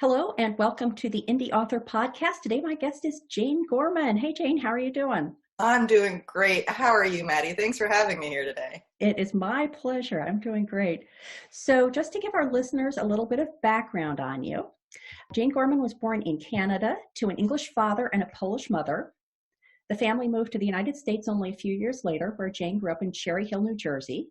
Hello and welcome to the Indy Author Podcast. Today my guest is Jane Gorman. Hey Jane, how are you doing? I'm doing great. How are you, Maddie? Thanks for having me here today. It is my pleasure. I'm doing great. So just to give our listeners a little bit of background on you, Jane Gorman was born in Canada to an English father and a Polish mother. The family moved to the United States only a few years later, where Jane grew up in Cherry Hill, New Jersey.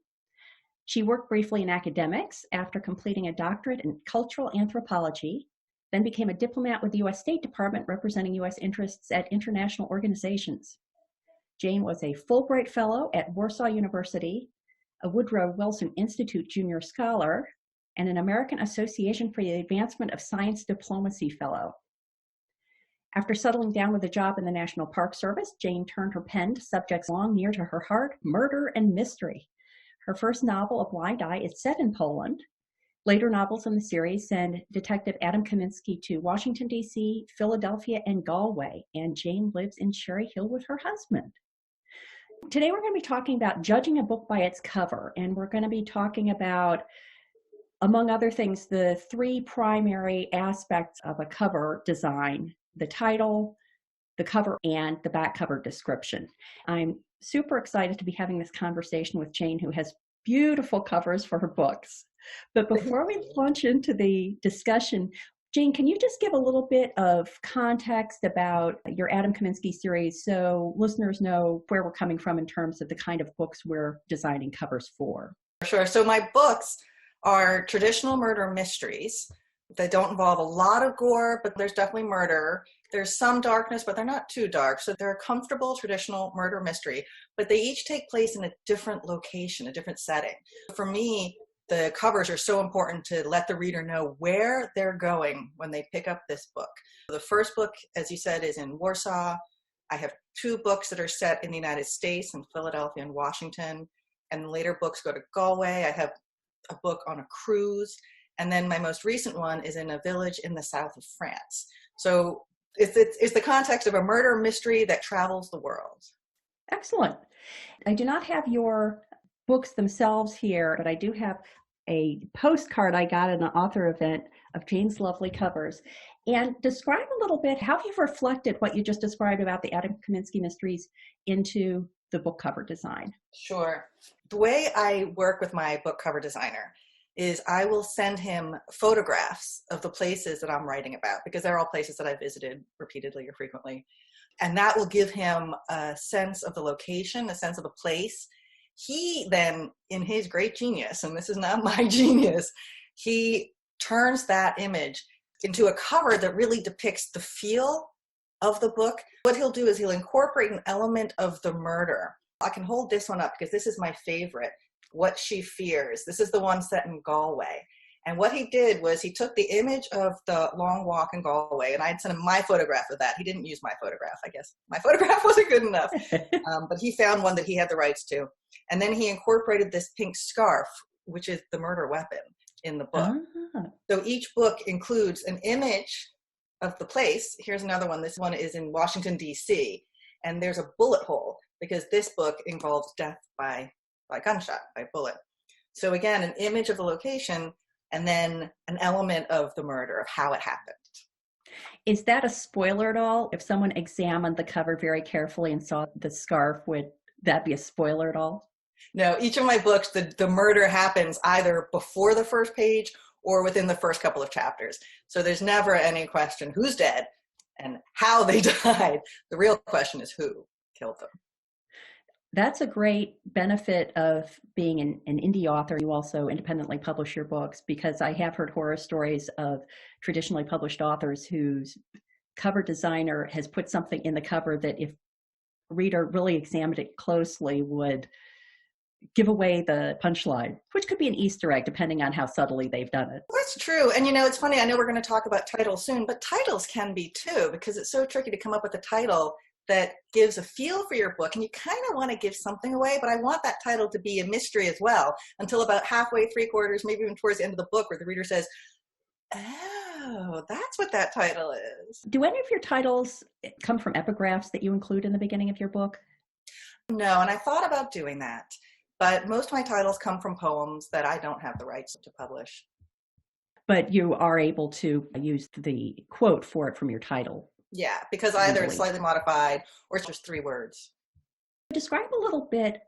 She worked briefly in academics after completing a doctorate in cultural anthropology, then became a diplomat with the U.S. State Department representing U.S. interests at international organizations. Jane was a Fulbright Fellow at Warsaw University, a Woodrow Wilson Institute Junior Scholar, and an American Association for the Advancement of Science Diplomacy Fellow. After settling down with a job in the National Park Service, Jane turned her pen to subjects long near to her heart, murder and mystery. Her first novel, A Blind Eye, is set in Poland. Later novels in the series send Detective Adam Kaminski to Washington, D.C., Philadelphia, and Galway, and Jane lives in Cherry Hill with her husband. Today we're going to be talking about judging a book by its cover, and we're going to be talking about, among other things, the three primary aspects of a cover design: the title, the cover, and the back cover description. I'm super excited to be having this conversation with Jane, who has beautiful covers for her books. But before we launch into the discussion, Jane, can you just give a little bit of context about your Adam Kaminski series so listeners know where we're coming from in terms of the kind of books we're designing covers for? Sure. So my books are traditional murder mysteries. They don't involve a lot of gore, but there's definitely murder. There's some darkness, but they're not too dark. So they're a comfortable traditional murder mystery, but they each take place in a different location, a different setting. For me, the covers are so important to let the reader know where they're going when they pick up this book. The first book, as you said, is in Warsaw. I have two books that are set in the United States, in Philadelphia and Washington, and later books go to Galway. I have a book on a cruise, and then my most recent one is in a village in the south of France. So it's the context of a murder mystery that travels the world. Excellent. I do not have your books themselves here, but I do have a postcard I got at an author event of Jane's lovely covers. And describe a little bit how you've reflected what you just described about the Adam Kaminski mysteries into the book cover design. Sure. The way I work with my book cover designer is I will send him photographs of the places that I'm writing about, because they're all places that I've visited repeatedly or frequently. And that will give him a sense of the location, a sense of the place. He then, in his great genius, and this is not my genius, he turns that image into a cover that really depicts the feel of the book. What he'll do is he'll incorporate an element of the murder. I can hold this one up because this is my favorite, What She Fears. This is the one set in Galway. And what he did was he took the image of the long walk in Galway, and I had sent him my photograph of that. He didn't use my photograph, I guess. My photograph wasn't good enough. But he found one that he had the rights to. And then he incorporated this pink scarf, which is the murder weapon in the book. So each book includes an image of the place. Here's another one. This one is in Washington, D.C. And there's a bullet hole, because this book involves death by gunshot, by bullet. So again, an image of the location, and then an element of the murder, of how it happened. Is that a spoiler at all? If someone examined the cover very carefully and saw the scarf, would that be a spoiler at all? No, each of my books, the murder happens either before the first page or within the first couple of chapters. So there's never any question who's dead and how they died. The real question is who killed them. That's a great benefit of being an indie author. You also independently publish your books, because I have heard horror stories of traditionally published authors whose cover designer has put something in the cover that, if a reader really examined it closely, would give away the punchline, which could be an Easter egg depending on how subtly they've done it. That's true. And it's funny, I know we're going to talk about titles soon, but titles can be too, because it's so tricky to come up with a title that gives a feel for your book, and you kind of want to give something away, but I want that title to be a mystery as well, until about halfway, three-quarters, maybe even towards the end of the book, where the reader says, oh, that's what that title is. Do any of your titles come from epigraphs that you include in the beginning of your book? No, and I thought about doing that, but most of my titles come from poems that I don't have the rights to publish. But you are able to use the quote for it from your title. Yeah, because either it's Legally. slightly modified or it's just 3 words. Describe a little bit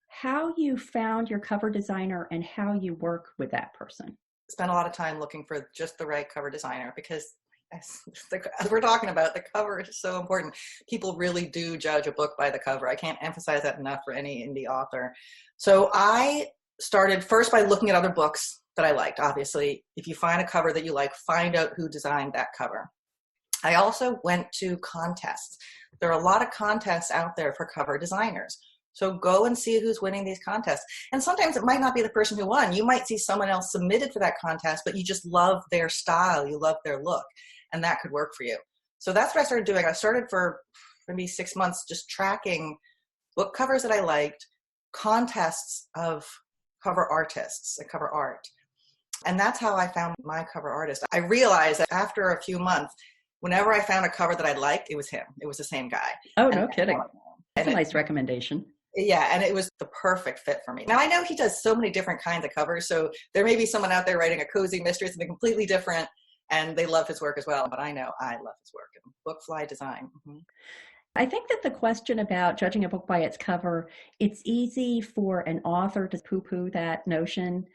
how you found your cover designer and how you work with that person. Spent a lot of time looking for just the right cover designer because as we're talking about, the cover is so important. People really do judge a book by the cover. I can't emphasize that enough for any indie author. So I started first by looking at other books that I liked. Obviously, if you find a cover that you like, find out who designed that cover. I also went to contests. There are a lot of contests out there for cover designers. So go and see who's winning these contests. And sometimes it might not be the person who won. You might see someone else submitted for that contest, but you just love their style. You love their look. And that could work for you. So that's what I started doing. I started for maybe 6 months just tracking book covers that I liked, contests of cover artists and cover art. And that's how I found my cover artist. I realized that after a few months, whenever I found a cover that I liked, it was him. It was the same guy. Oh, no kidding. That's a nice recommendation. Yeah, and it was the perfect fit for me. Now, I know he does so many different kinds of covers, so there may be someone out there writing a cozy mystery, something completely different, and they love his work as well. But I know I love his work. Bookfly design. Mm-hmm. I think that the question about judging a book by its cover, it's easy for an author to poo-poo that notion,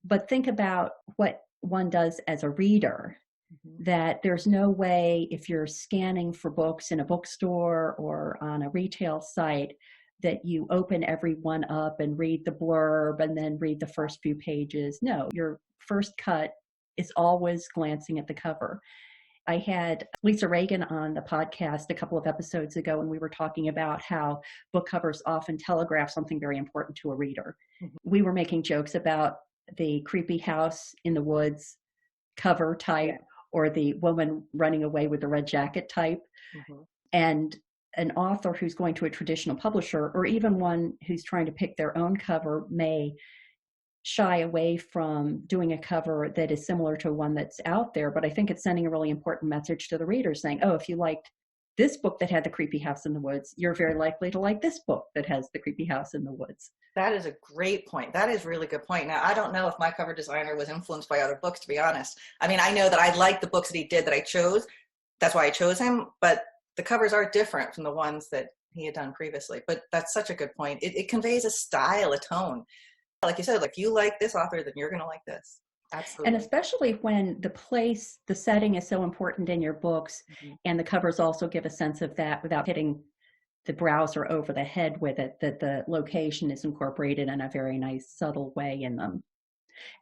but think about what one does as a reader. Mm-hmm. That there's no way, if you're scanning for books in a bookstore or on a retail site, that you open every one up and read the blurb and then read the first few pages. No, your first cut is always glancing at the cover. I had Lisa Reagan on the podcast a couple of episodes ago, and we were talking about how book covers often telegraph something very important to a reader. Mm-hmm. We were making jokes about the creepy house in the woods cover type, or the woman running away with the red jacket type. Mm-hmm. And an author who's going to a traditional publisher, or even one who's trying to pick their own cover, may shy away from doing a cover that is similar to one that's out there. But I think it's sending a really important message to the reader saying, oh, if you liked this book that had the creepy house in the woods, you're very likely to like this book that has the creepy house in the woods. That is a great point. That is a really good point. Now, I don't know if my cover designer was influenced by other books, to be honest. I mean, I know that I liked the books that he did that I chose. That's why I chose him. But the covers are different from the ones that he had done previously. But that's such a good point. It conveys a style, a tone. Like you said, like you like this author, then you're going to like this. Absolutely. And especially when the setting is so important in your books, mm-hmm. and the covers also give a sense of that without hitting the browser over the head with it, that the location is incorporated in a very nice, subtle way in them.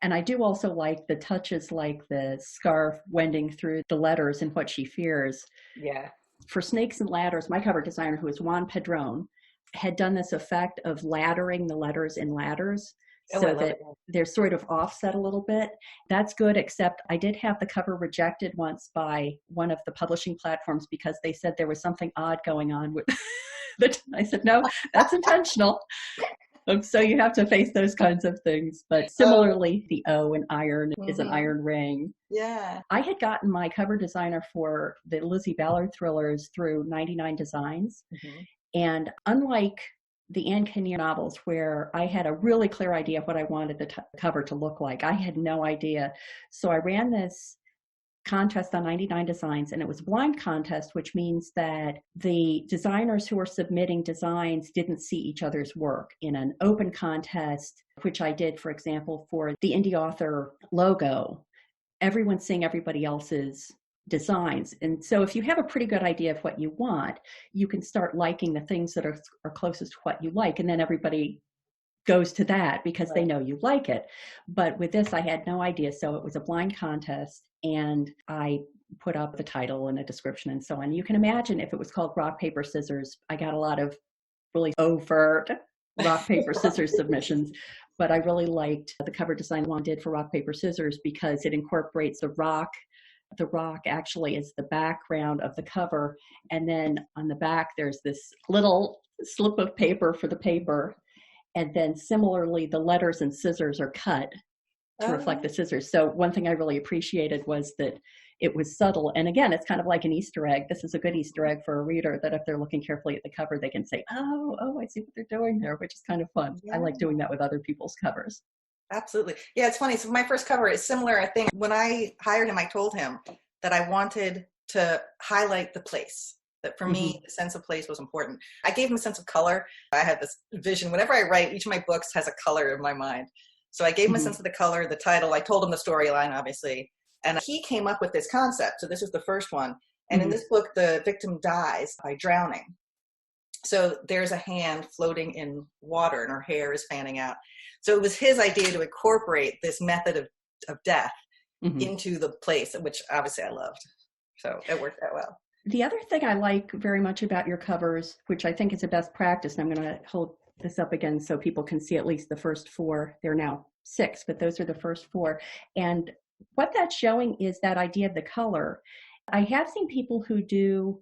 And I do also like the touches, like the scarf wending through the letters and What She Fears. Yeah. For Snakes and Ladders, my cover designer, who is Juan Pedron, had done this effect of laddering the letters in ladders. So that they're sort of offset a little bit. That's good, except I did have the cover rejected once by one of the publishing platforms because they said there was something odd going on with it. I said, no, that's intentional. So you have to face those kinds of things. But similarly, the O in iron mm-hmm. is an iron ring. Yeah. I had gotten my cover designer for the Lizzie Ballard thrillers through 99 Designs. Mm-hmm. And unlike the Anne Kinnear novels, where I had a really clear idea of what I wanted the cover to look like, I had no idea. So I ran this contest on 99 Designs, and it was a blind contest, which means that the designers who were submitting designs didn't see each other's work. In an open contest, which I did, for example, for the indie author logo, everyone's seeing everybody else's designs. And so if you have a pretty good idea of what you want, you can start liking the things that are closest to what you like. And then everybody goes to that because they know you like it. But with this, I had no idea. So it was a blind contest, and I put up the title and a description and so on. You can imagine if it was called Rock, Paper, Scissors, I got a lot of really overt rock, paper, scissors submissions. But I really liked the cover design one did for Rock, Paper, Scissors because it incorporates the rock. The rock actually is the background of the cover. And then on the back, there's this little slip of paper for the paper. And then similarly, the letters and scissors are cut to reflect the scissors. So one thing I really appreciated was that it was subtle. And again, it's kind of like an Easter egg. This is a good Easter egg for a reader that if they're looking carefully at the cover, they can say, oh, I see what they're doing there, which is kind of fun. Yeah. I like doing that with other people's covers. Absolutely. Yeah, it's funny. So my first cover is similar. I think when I hired him, I told him that I wanted to highlight the place. That for me, the sense of place was important. I gave him a sense of color. I had this vision. Whenever I write, each of my books has a color in my mind. So I gave him a sense of the color, the title. I told him the storyline, obviously. And he came up with this concept. So this is the first one. And in this book, the victim dies by drowning. So there's a hand floating in water and her hair is fanning out. So it was his idea to incorporate this method of death into the place, which obviously I loved. So it worked out well. The other thing I like very much about your covers, which I think is a best practice, and I'm going to hold this up again so people can see at least the first 4. There are now 6, but those are the first 4. And what that's showing is that idea of the color. I have seen people who do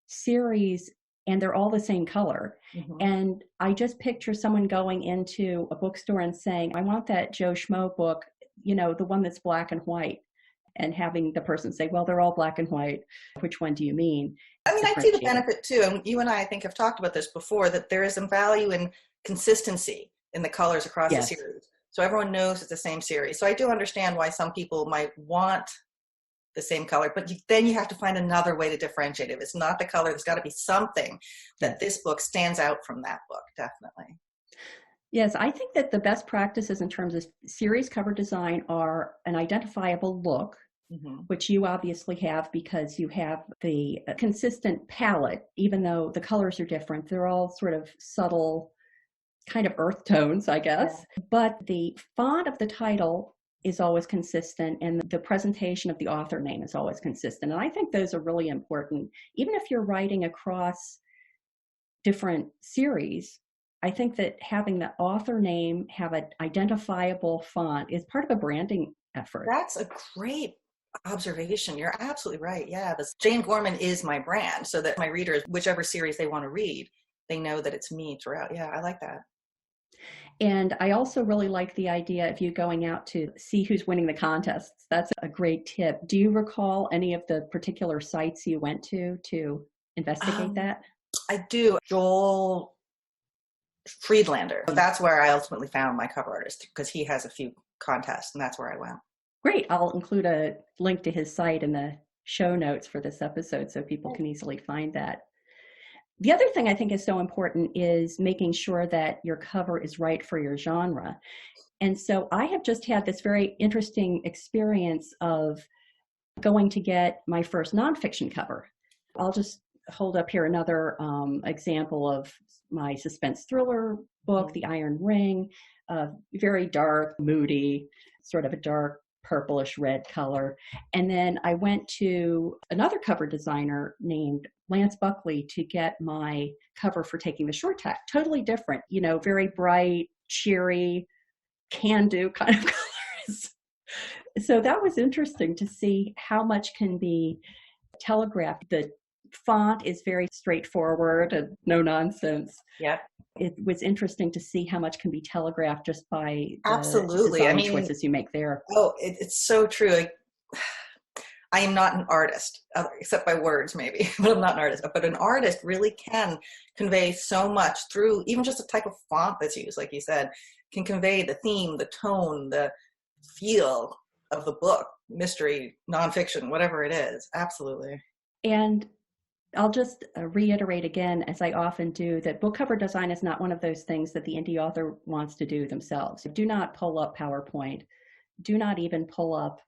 series and they're all the same color. And I just picture someone going into a bookstore and saying, I want that Joe Schmo book, you know, the one that's black and white, and having the person say, well, they're all black and white. Which one do you mean? I mean, I see the benefit too. And you and I think have talked about this before, that there is some value in consistency in the colors across the series. So everyone knows it's the same series. So I do understand why some people might want the same color, but then you have to find another way to differentiate it. If it's not the color, there's got to be something that this book stands out from that book, definitely. Yes, I think that the best practices in terms of series cover design are an identifiable look, which you obviously have because you have the consistent palette, even though the colors are different. They're all sort of subtle kind of earth tones, I guess. But the font of the title is always consistent, and the presentation of the author name is always consistent. And I think those are really important. Even if you're writing across different series, I think that having the author name have an identifiable font is part of a branding effort. That's a great observation. You're absolutely right. Yeah, this Jane Gorman is my brand, so that my readers, whichever series they want to read, they know that it's me throughout. Yeah, I like that. And I also really like the idea of you going out to see who's winning the contests. That's a great tip. Do you recall any of the particular sites you went to investigate that? I do. Joel Friedlander. That's where I ultimately found my cover artist, because he has a few contests, and that's where I went. Great. I'll include a link to his site in the show notes for this episode so people can easily find that. The other thing I think is so important is making sure that your cover is right for your genre. And so I have just had this very interesting experience of going to get my first nonfiction cover. I'll just hold up here another example of my suspense thriller book, The Iron Ring, very dark, moody, sort of a dark purplish red color. And then I went to another cover designer named Lance Buckley to get my cover for Taking the Short Tack. Totally different, you know, very bright, cheery, can-do kind of colors. So that was interesting to see how much can be telegraphed. The font is very straightforward and no nonsense. Yeah. It was interesting to see how much can be telegraphed just by the Absolutely. design choices you make there. Oh, it's so true. I am not an artist, except by words maybe, but I'm not an artist. But an artist really can convey so much through even just a type of font that's used, like you said, can convey the theme, the tone, the feel of the book, mystery, nonfiction, whatever it is. Absolutely. And I'll just reiterate again, as I often do, that book cover design is not one of those things that the indie author wants to do themselves. Do not pull up PowerPoint. Do not even pull up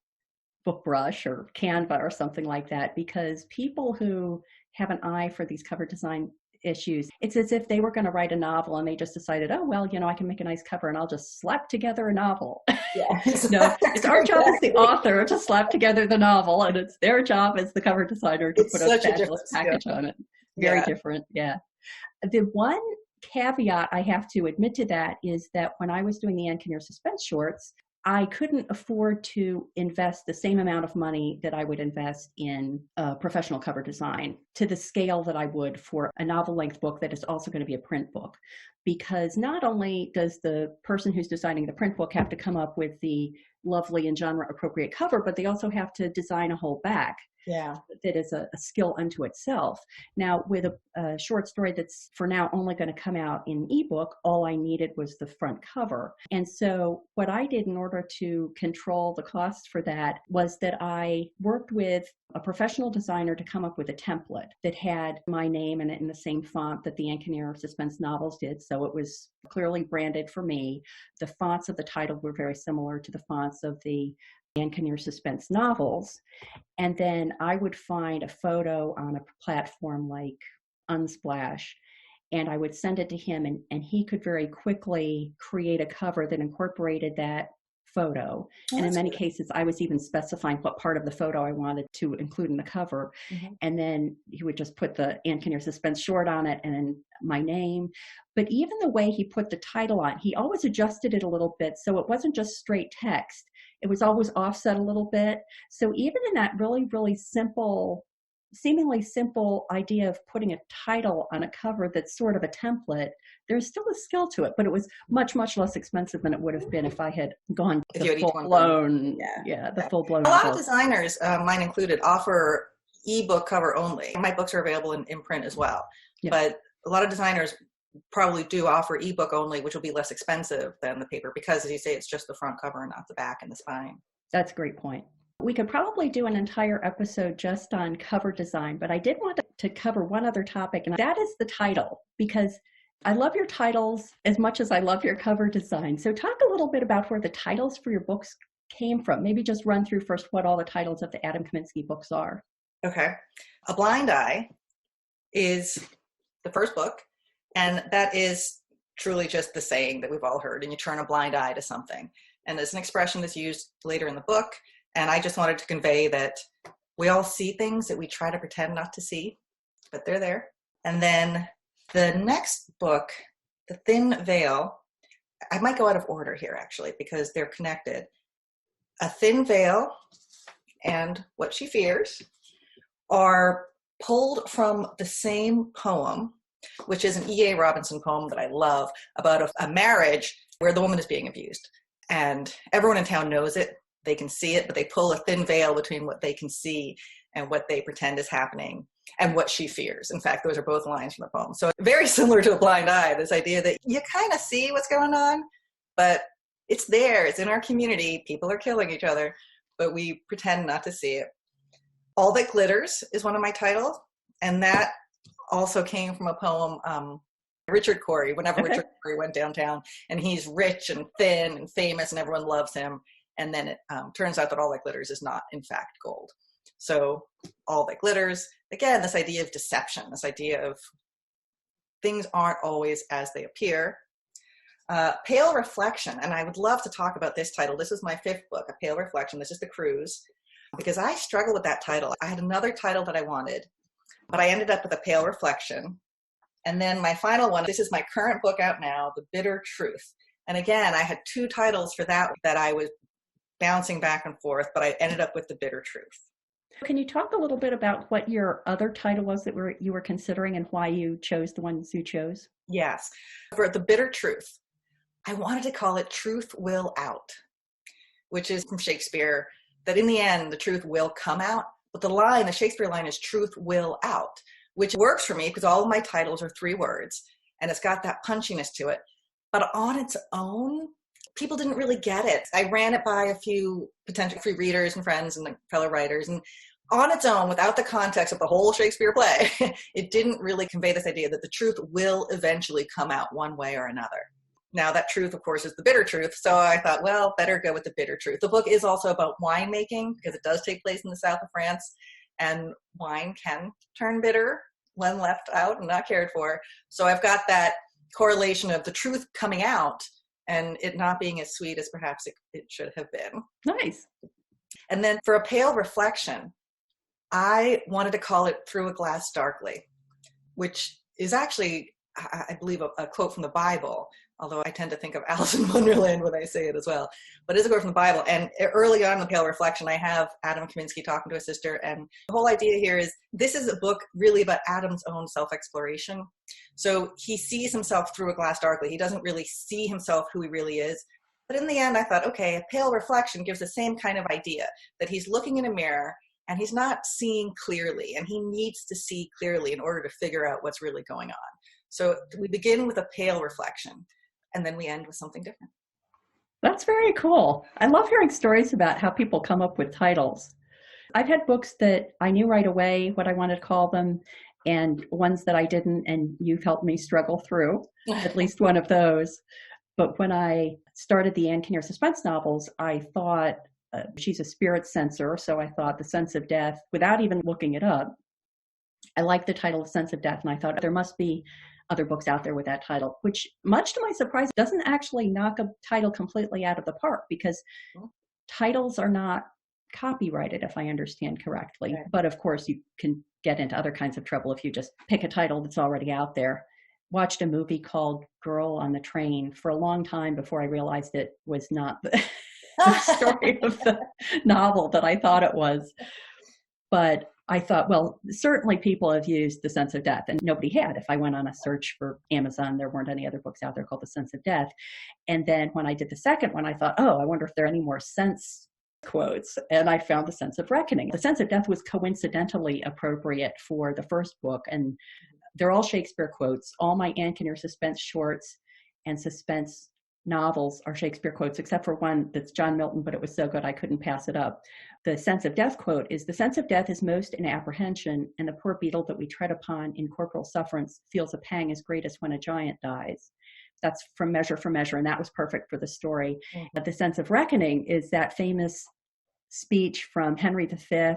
BookBrush or Canva or something like that, because people who have an eye for these cover design issues, it's as if they were going to write a novel and they just decided, oh, well, you know, I can make a nice cover and I'll just slap together a novel. Yeah. No, it's our job as the author to slap together the novel, and it's their job as the cover designer to put a fabulous package on it. Very different, yeah. The one caveat I have to admit to that is that when I was doing the Ann Kinnear suspense shorts, I couldn't afford to invest the same amount of money that I would invest in professional cover design to the scale that I would for a novel-length book that is also going to be a print book. Because not only does the person who's designing the print book have to come up with the lovely and genre-appropriate cover, but they also have to design a whole back. Yeah. that is a skill unto itself. Now, with a short story that's for now only going to come out in ebook, all I needed was the front cover. And so what I did in order to control the cost for that was that I worked with a professional designer to come up with a template that had my name in it in the same font that the Ankenir suspense novels did. So it was clearly branded for me. The fonts of the title were very similar to the fonts of the Ankenir suspense novels. And then I would find a photo on a platform like Unsplash, and I would send it to him, and he could very quickly create a cover that incorporated that photo. Oh, and in many good. cases, I was even specifying what part of the photo I wanted to include in the cover. Mm-hmm. And then he would just put the Ankenir suspense short on it and then my name. But even the way he put the title on, he always adjusted it a little bit. So it wasn't just straight text. It was always offset a little bit. So even in that really, really simple, seemingly simple idea of putting a title on a cover that's sort of a template, there's still a skill to it, but it was much, much less expensive than it would have been if I had gone the full-blown, the full-blown. A lot of designers, mine included, offer ebook cover only. My books are available in print as well, but a lot of designers probably do offer ebook only, which will be less expensive than the paper because, as you say, it's just the front cover and not the back and the spine. That's a great point. We could probably do an entire episode just on cover design, but I did want to cover one other topic, and that is the title, because I love your titles as much as I love your cover design. So talk a little bit about where the titles for your books came from. Maybe just run through first what all the titles of the Adam Kaminski books are. Okay. A Blind Eye is the first book, and that is truly just the saying that we've all heard, and you turn a blind eye to something. And there's an expression that's used later in the book, and I just wanted to convey that we all see things that we try to pretend not to see, but they're there. And then the next book, The Thin Veil, I might go out of order here actually because they're connected. A Thin Veil and What She Fears are pulled from the same poem, which is an E.A. Robinson poem that I love about a marriage where the woman is being abused. And everyone in town knows it. They can see it, but they pull a thin veil between what they can see and what they pretend is happening and what she fears. In fact, those are both lines from the poem. So very similar to A Blind Eye, this idea that you kind of see what's going on, but it's there. It's in our community. People are killing each other, but we pretend not to see it. All That Glitters is one of my titles, and that also came from a poem, Richard Cory, whenever Richard Cory went downtown, and he's rich and thin and famous and everyone loves him. And then it turns out that all that glitters is not, in fact, gold. So all that glitters, again, this idea of deception, this idea of things aren't always as they appear. Pale Reflection, and I would love to talk about this title. This is my fifth book, A Pale Reflection. This is the cruise, because I struggle with that title. I had another title that I wanted, but I ended up with A Pale Reflection. And then my final one, this is my current book out now, The Bitter Truth. And again, I had two titles for that I was bouncing back and forth, but I ended up with The Bitter Truth. Can you talk a little bit about what your other title was that you were considering and why you chose the ones you chose? Yes. For The Bitter Truth, I wanted to call it Truth Will Out, which is from Shakespeare, that in the end, the truth will come out. But the Shakespeare line is truth will out, which works for me because all of my titles are 3 words and it's got that punchiness to it. But on its own, people didn't really get it. I ran it by a few potential free readers and friends and fellow writers, and on its own, without the context of the whole Shakespeare play, it didn't really convey this idea that the truth will eventually come out one way or another. Now, that truth, of course, is the bitter truth, so I thought, well, better go with The Bitter Truth. The book is also about winemaking, because it does take place in the south of France, and wine can turn bitter when left out and not cared for. So I've got that correlation of the truth coming out and it not being as sweet as perhaps it should have been. Nice. And then for A Pale Reflection, I wanted to call it Through a Glass Darkly, which is actually, I believe, a quote from the Bible, although I tend to think of Alice in Wonderland when I say it as well. But it's a quote from the Bible. And early on in The Pale Reflection, I have Adam Kaminski talking to his sister. And the whole idea here is this is a book really about Adam's own self-exploration. So he sees himself through a glass darkly. He doesn't really see himself who he really is. But in the end, I thought, okay, A Pale Reflection gives the same kind of idea, that he's looking in a mirror and he's not seeing clearly, and he needs to see clearly in order to figure out what's really going on. So we begin with a pale reflection, and then we end with something different. That's very cool. I love hearing stories about how people come up with titles. I've had books that I knew right away what I wanted to call them, and ones that I didn't, and you've helped me struggle through at least one of those. But when I started the Ann Kinnear suspense novels, I thought, she's a spirit censor, so I thought The Sense of Death, without even looking it up. I liked the title of Sense of Death, and I thought there must be other books out there with that title, which, much to my surprise, doesn't actually knock a title completely out of the park, because titles are not copyrighted, if I understand correctly. Right. But of course, you can get into other kinds of trouble if you just pick a title that's already out there. Watched a movie called Girl on the Train for a long time before I realized it was not the story of the novel that I thought it was. But I thought, well, certainly people have used The Sense of Death, and nobody had. If I went on a search for Amazon, there weren't any other books out there called The Sense of Death. And then when I did the second one, I thought, oh, I wonder if there are any more sense quotes. And I found The Sense of Reckoning. The Sense of Death was coincidentally appropriate for the first book, and they're all Shakespeare quotes. All my Ann Kinnear suspense shorts and suspense novels are Shakespeare quotes, except for one that's John Milton, but it was so good I couldn't pass it up. The Sense of Death quote is, "The sense of death is most in apprehension, and the poor beetle that we tread upon in corporal sufferance feels a pang as great as when a giant dies." That's from Measure for Measure, and that was perfect for the story. Mm-hmm. But The Sense of Reckoning is that famous speech from Henry V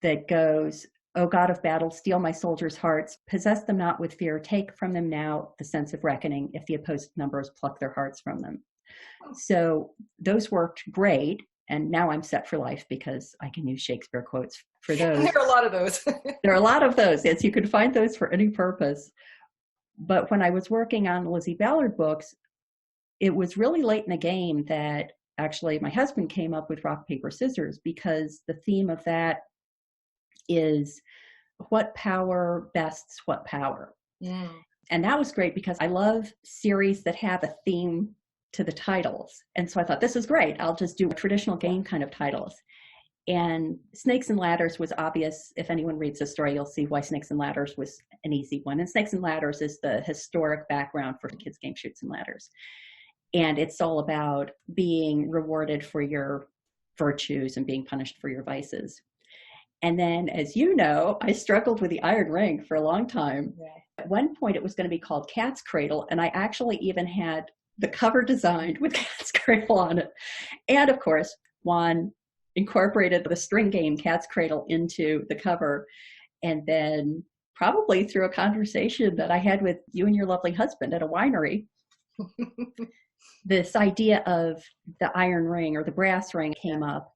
that goes, "O God of battle, steel my soldiers' hearts, possess them not with fear, take from them now the sense of reckoning, if the opposed numbers pluck their hearts from them." So those worked great, and now I'm set for life because I can use Shakespeare quotes for those. There are a lot of those. There are a lot of those. Yes, you can find those for any purpose. But when I was working on Lizzie Ballard books, it was really late in the game that actually my husband came up with Rock, Paper, Scissors, because the theme of that is what power bests what power. Mm. And that was great because I love series that have a theme to the titles. And so I thought, this is great. I'll just do traditional game kind of titles. And Snakes and Ladders was obvious. If anyone reads the story, you'll see why Snakes and Ladders was an easy one. And Snakes and Ladders is the historic background for kids' game Chutes and Ladders. And it's all about being rewarded for your virtues and being punished for your vices. And then, as you know, I struggled with the Iron Ring for a long time. Yeah. At one point, it was going to be called Cat's Cradle, and I actually even had the cover designed with Cat's Cradle on it. And of course, Juan incorporated the string game Cat's Cradle into the cover. And then, probably through a conversation that I had with you and your lovely husband at a winery, this idea of the iron ring or the brass ring came up.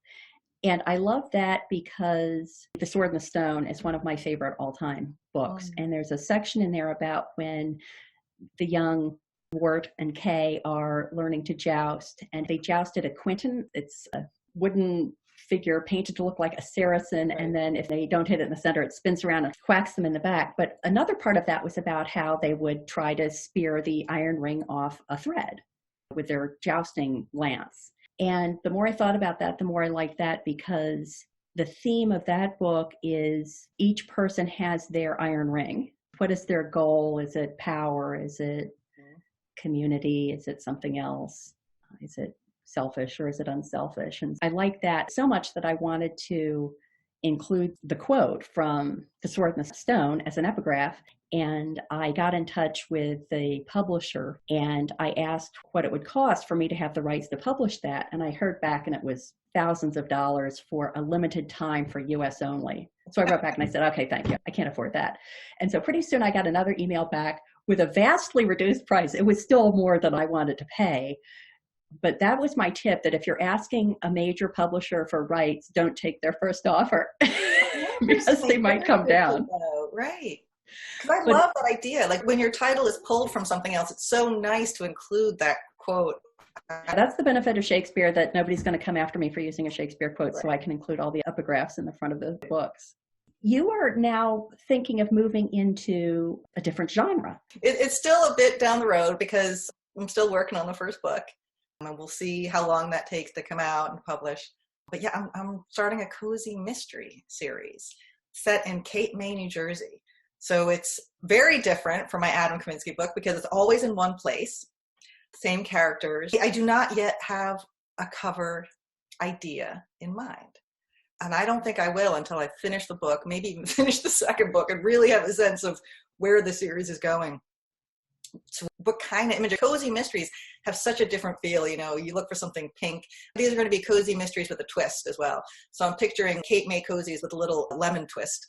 And I love that because The Sword and the Stone is one of my favorite all-time books. And there's a section in there about when the young Wart and Kay are learning to joust. And they jousted at Quinton. It's a wooden figure painted to look like a Saracen. Right. And then if they don't hit it in the center, it spins around and whacks them in the back. But another part of that was about how they would try to spear the iron ring off a thread with their jousting lance. And the more I thought about that, the more I liked that, because the theme of that book is each person has their iron ring. What is their goal? Is it power? Is it community? Is it something else? Is it selfish or is it unselfish? And I like that so much that I wanted to include the quote from The Sword and the Stone as an epigraph. And I got in touch with the publisher and I asked what it would cost for me to have the rights to publish that. And I heard back and it was thousands of dollars for a limited time for US only. So I wrote back and I said, okay, thank you. I can't afford that. And so pretty soon I got another email back with a vastly reduced price. It was still more than I wanted to pay. But that was my tip, that if you're asking a major publisher for rights, don't take their first offer because they might come down. Right. Because I love that idea. Like when your title is pulled from something else, it's so nice to include that quote. That's the benefit of Shakespeare, that nobody's going to come after me for using a Shakespeare quote, right. So I can include all the epigraphs in the front of the books. You are now thinking of moving into a different genre. It's still a bit down the road because I'm still working on the first book. And we'll see how long that takes to come out and publish. But yeah, I'm starting a cozy mystery series set in Cape May, New Jersey. So it's very different from my Adam Kaminski book because it's always in one place, same characters. I do not yet have a cover idea in mind. And I don't think I will until I finish the book, maybe even finish the second book and really have a sense of where the series is going. So what kind of image? Cozy mysteries have such a different feel. You know, you look for something pink. These are going to be cozy mysteries with a twist as well. So I'm picturing Cape May cozies with a little lemon twist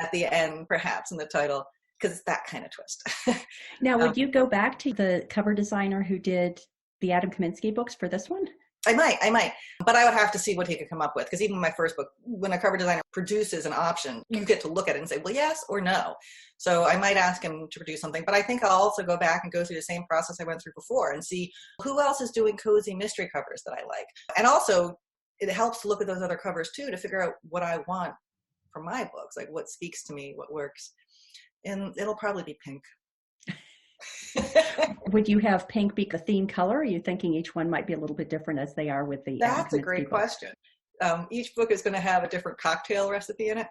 at the end, perhaps in the title, because it's that kind of twist. Now, would you go back to the cover designer who did the Adam Kaminski books for this one? I might, but I would have to see what he could come up with, because even my first book, when a cover designer produces an option, you get to look at it and say, well, yes or no. So I might ask him to produce something, but I think I'll also go back and go through the same process I went through before and see who else is doing cozy mystery covers that I like. And also, it helps to look at those other covers too, to figure out what I want for my books, like what speaks to me, what works. And it'll probably be pink. Would you have pink be the theme color? Or are you thinking each one might be a little bit different as they are with the That's a great question. Each book is going to have a different cocktail recipe in it.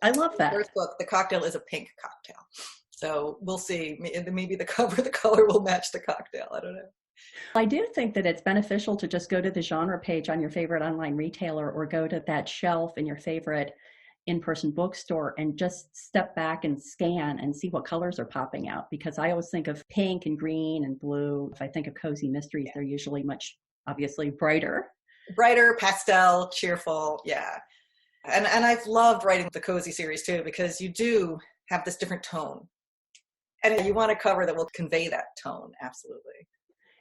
I love that. The first book, the cocktail is a pink cocktail. So we'll see. Maybe the cover, the color will match the cocktail. I don't know. I do think that it's beneficial to just go to the genre page on your favorite online retailer or go to that shelf in your favorite in-person bookstore and just step back and scan and see what colors are popping out, because I always think of pink and green and blue. If I think of cozy mysteries, they're usually much, obviously, brighter, pastel, cheerful. Yeah. And I've loved writing the cozy series too, because you do have this different tone and you want a cover that will convey that tone. Absolutely.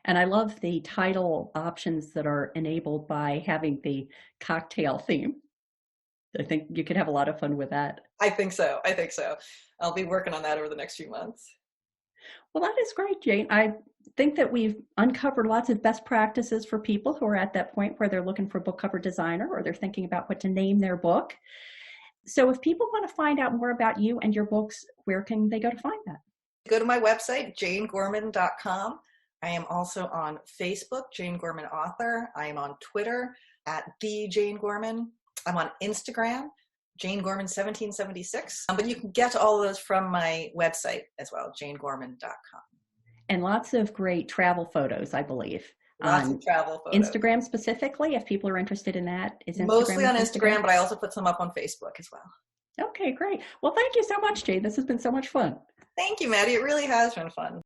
And I love the title options that are enabled by having the cocktail theme. I think you could have a lot of fun with that. I think so. I'll be working on that over the next few months. Well, that is great, Jane. I think that we've uncovered lots of best practices for people who are at that point where they're looking for a book cover designer or they're thinking about what to name their book. So if people want to find out more about you and your books, where can they go to find that? Go to my website, janegorman.com. I am also on Facebook, Jane Gorman Author. I am on Twitter at the Jane Gorman. I'm on Instagram, Jane Gorman 1776. But you can get all of those from my website as well, janegorman.com. And lots of great travel photos, I believe. Lots of travel photos. Instagram specifically, if people are interested in that. Is Instagram mostly on Instagram, but I also put some up on Facebook as well. Okay, great. Well, thank you so much, Jane. This has been so much fun. Thank you, Maddie. It really has been fun.